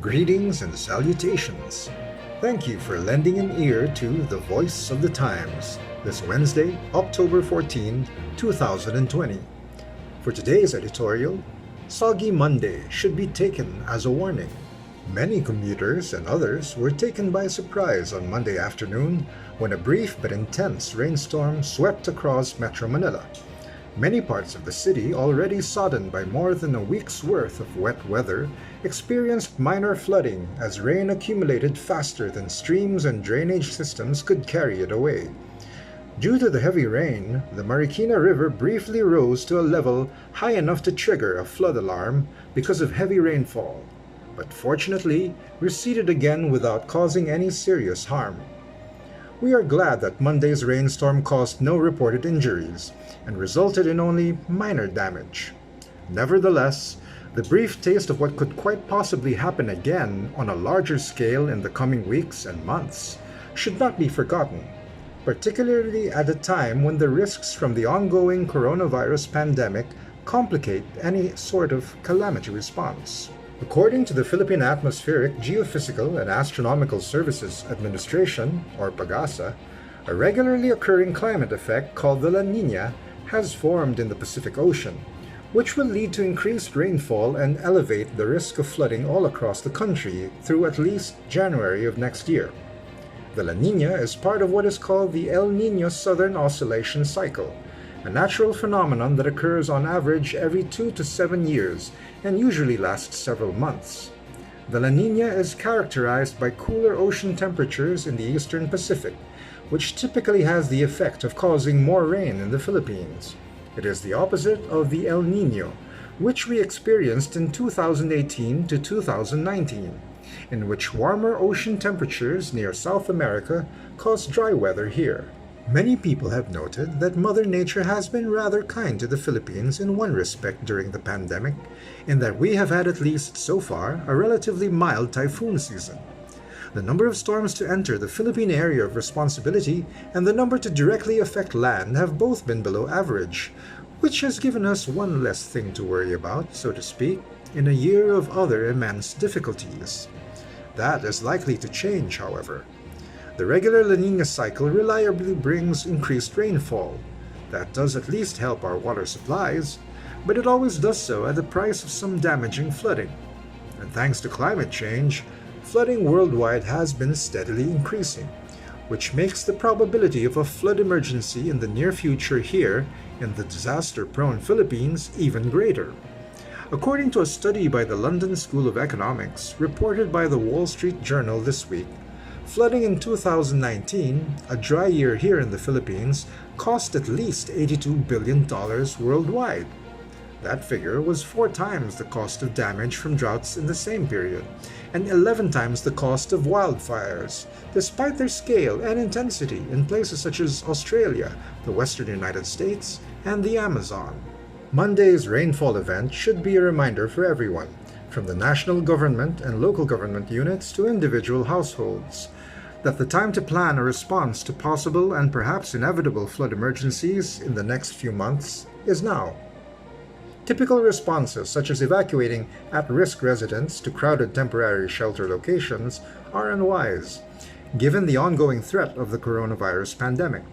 Greetings and salutations. Thank you for lending an ear to the Voice of the Times this Wednesday, October 14, 2020. For today's editorial, Soggy Monday should be taken as a warning. Many commuters and others were taken by surprise on Monday afternoon when a brief but intense rainstorm swept across Metro Manila. Many parts of the city, already sodden by more than a week's worth of wet weather, experienced minor flooding as rain accumulated faster than streams and drainage systems could carry it away. Due to the heavy rain, the Marikina River briefly rose to a level high enough to trigger a flood alarm because of heavy rainfall, but fortunately receded again without causing any serious harm. We are glad that Monday's rainstorm caused no reported injuries and resulted in only minor damage. Nevertheless, the brief taste of what could quite possibly happen again on a larger scale in the coming weeks and months should not be forgotten, particularly at a time when the risks from the ongoing coronavirus pandemic complicate any sort of calamity response. According to the Philippine Atmospheric, Geophysical and Astronomical Services Administration, or PAGASA, a regularly occurring climate effect called the La Niña has formed in the Pacific Ocean, which will lead to increased rainfall and elevate the risk of flooding all across the country through at least January of next year. The La Niña is part of what is called the El Niño Southern Oscillation Cycle, a natural phenomenon that occurs on average every 2 to 7 years and usually lasts several months. The La Niña is characterized by cooler ocean temperatures in the eastern Pacific, which typically has the effect of causing more rain in the Philippines. It is the opposite of the El Niño, which we experienced in 2018 to 2019, in which warmer ocean temperatures near South America caused dry weather here. Many people have noted that Mother Nature has been rather kind to the Philippines in one respect during the pandemic, in that we have had, at least so far, a relatively mild typhoon season. The number of storms to enter the Philippine area of responsibility and the number to directly affect land have both been below average, which has given us one less thing to worry about, so to speak, in a year of other immense difficulties. That is likely to change, however. The regular La Niña cycle reliably brings increased rainfall. That does at least help our water supplies, but it always does so at the price of some damaging flooding. And thanks to climate change, flooding worldwide has been steadily increasing, which makes the probability of a flood emergency in the near future here in the disaster-prone Philippines even greater. According to a study by the London School of Economics, reported by the Wall Street Journal this week, flooding in 2019, a dry year here in the Philippines, cost at least $82 billion worldwide. That figure was 4 times the cost of damage from droughts in the same period, and 11 times the cost of wildfires, despite their scale and intensity in places such as Australia, the western United States, and the Amazon. Monday's rainfall event should be a reminder for everyone, from the national government and local government units to individual households, that the time to plan a response to possible and perhaps inevitable flood emergencies in the next few months is now. Typical responses such as evacuating at-risk residents to crowded temporary shelter locations are unwise, given the ongoing threat of the coronavirus pandemic.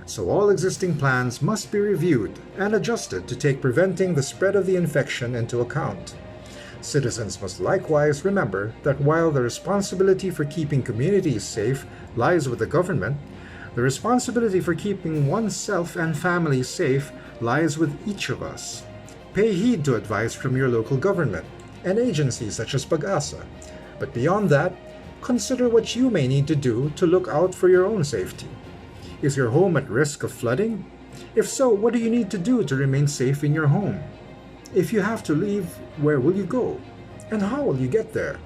So all existing plans must be reviewed and adjusted to take preventing the spread of the infection into account. Citizens must likewise remember that while the responsibility for keeping communities safe lies with the government, the responsibility for keeping oneself and family safe lies with each of us. Pay heed to advice from your local government and agencies such as PAGASA, but beyond that, consider what you may need to do to look out for your own safety. Is your home at risk of flooding? If so, what do you need to do to remain safe in your home? If you have to leave, where will you go? And how will you get there?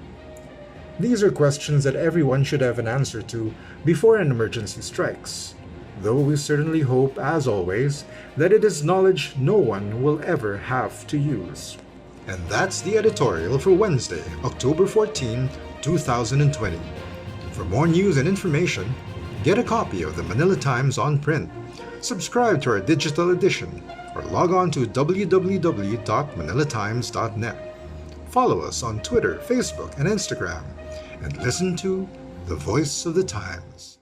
These are questions that everyone should have an answer to before an emergency strikes, though we certainly hope, as always, that it is knowledge no one will ever have to use. And that's the editorial for Wednesday, October 14, 2020. For more news and information, get a copy of the Manila Times on print, subscribe to our digital edition, or log on to www.manilatimes.net. Follow us on Twitter, Facebook, and Instagram, and listen to The Voice of the Times.